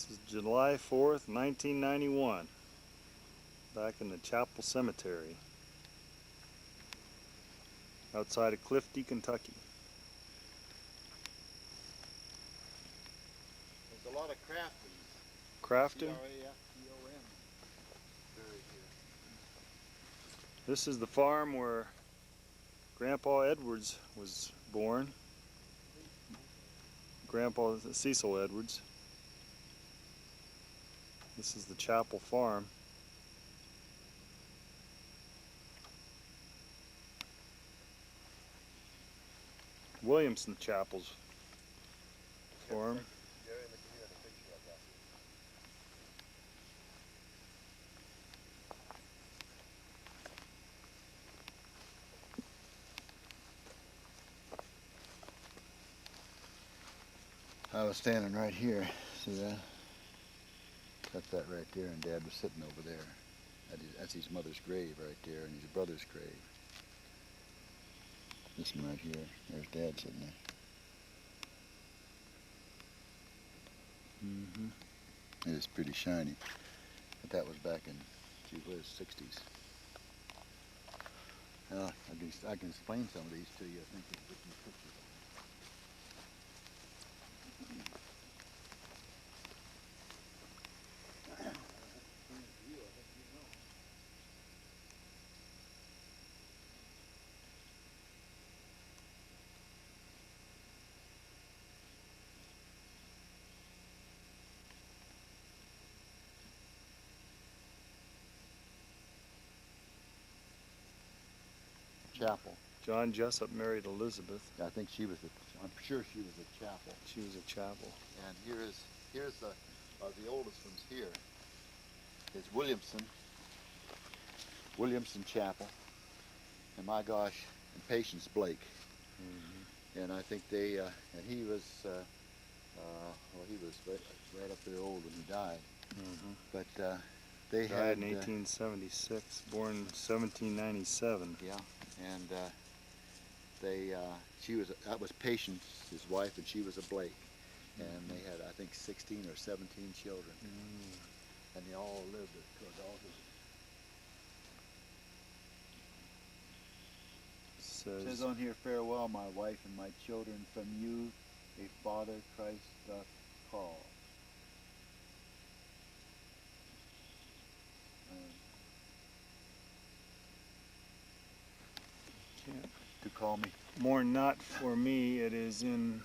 This is July 4th, 1991, back in the Chappell Cemetery, outside of Clifty, Kentucky. There's a lot of crafting. Crafting? C-R-A-F-T-O-N. Buried here. This is the farm where Grandpa Edwards was born. Grandpa Cecil Edwards. This is the Chappell farm. Williamson Chappell's farm. I was standing right here. See that? That's that right there, and Dad was sitting over there. That's his mother's grave right there, and his brother's grave. This one right here. There's Dad sitting there. It is pretty shiny. But that was back in, gee whiz, 60s. I can explain some of these to you. I think there's different pictures. Chappell. John Jessup married Elizabeth. I think she was I'm sure she was a Chappell. She was a Chappell. And here's the oldest ones here. Is Williamson Chappell, and my gosh, and Patience Blake. And I think they and he was he was right up there old when he died. But they died had in 1876, born 1797. Yeah, and that was Patience, his wife, and she was a Blake, and they had, I think, 16 or 17 children, and they all lived to adulthood. It says on here, farewell, my wife and my children, from you a Father Christ doth call. To call me. Mourn not for me, it is in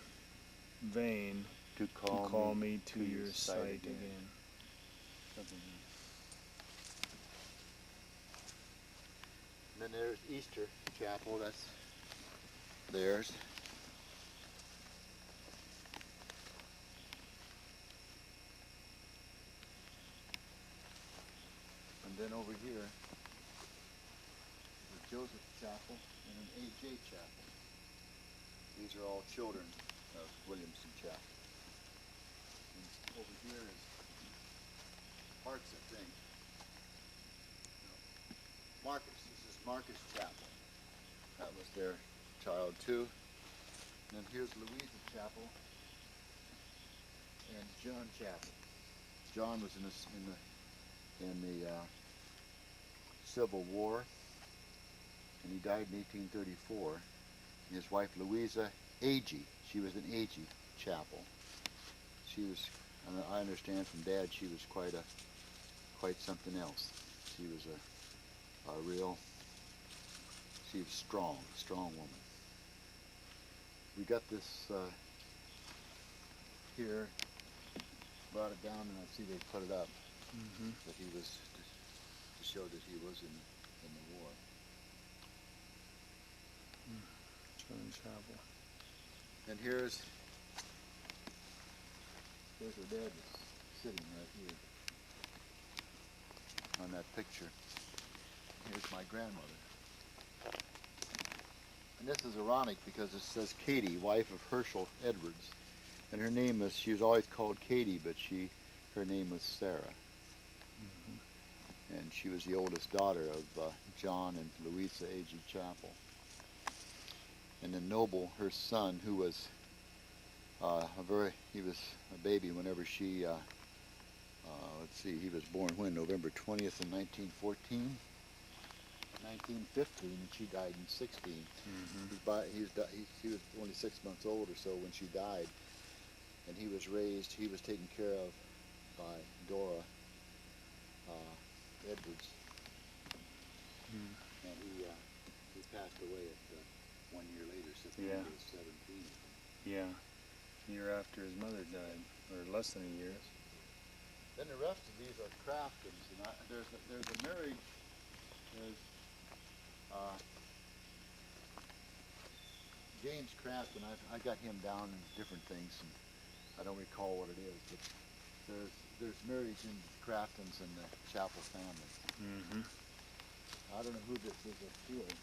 vain to call me to your sight again. And then there's Easter Chapel, that's theirs. And then over here, the Joseph Chapel and an A.J. Chapel. These are all children of Williamson Chapel. And over here is Parks, I think. No. Marcus. This is Marcus Chapel. That was their child too. And then here's Louisa Chapel and John Chapel. John was in the Civil War, and he died in 1834. And his wife Louisa Agee, she was in Agee Chapel. She was, I understand from Dad, she was quite something else. She was she was strong woman. We got this here, brought it down, and I see they put it up. That he was to show that he was in the war. John Chappell. And here's where Dad is sitting right here on that picture. Here's my grandmother. And this is ironic because it says Katie, wife of Herschel Edwards. And her name was, she was always called Katie, but her name was Sarah. And she was the oldest daughter of John and Louisa Agee Chappell. And then Noble, her son, who was he was a baby whenever she Let's see, he was born when? November 20th in 1914? 1915, and she died in 16. He was only 6 months old or so when she died, and he was taken care of by Dora Edwards, and he passed away at 1 year later, September 17th. Yeah, a year after his mother died, or less than a year. Then the rest of these are Craftons, and there's a marriage. There's James Crafton. I got him down in different things, and I don't recall what it is, but there's marriage in the Craftons and the Chappell family. Mm-hmm. I don't know who this is up here.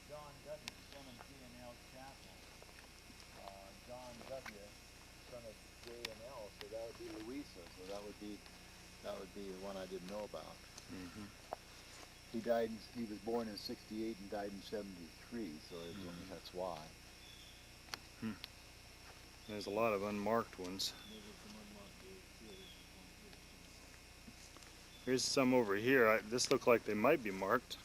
John W., son of G&L Chappell. John W., son of J&L, so that would be Louisa. So that would be the one I didn't know about. Mm-hmm. He was born in 68 and died in 73, so that's why. There's a lot of unmarked ones. Here's some over here. This look like they might be marked,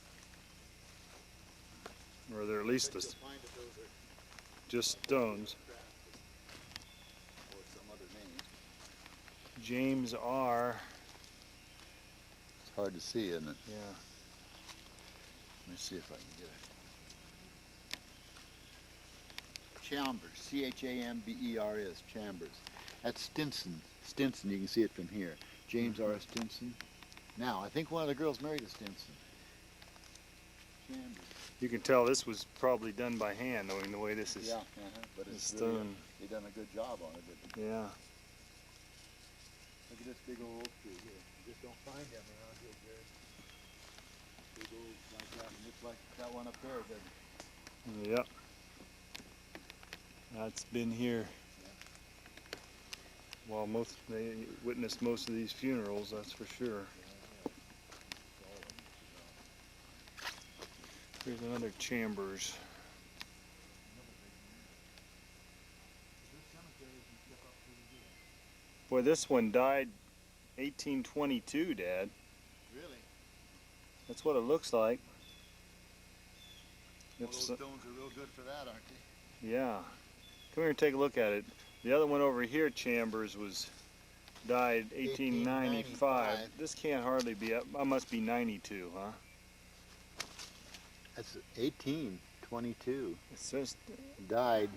or they're at least just stones. Or some other name. James R. It's hard to see, isn't it? Yeah. Let me see if I can get it. Chambers, Chambers, Chambers. That's Stinson. Stinson, you can see it from here. James R. Stinson. Now, I think one of the girls married a Stinson. Chambers. You can tell this was probably done by hand, knowing the way this is. Yeah, but it's stone. really, they done a good job on it. Yeah. Look at this big old oak tree here. You just don't find them around here, Jared. Big old like that. It looks like that one up there, doesn't it? Yep. That's been here. Well, they witnessed most of these funerals, that's for sure. Here's another Chambers. Boy, this one died 1822, Dad. Really? That's what it looks like. Well, those stones are real good for that, aren't they? Yeah. Come here and take a look at it. The other one over here, Chambers, died 1895. This can't hardly be up. I must be 92, huh? That's 1822. It says Died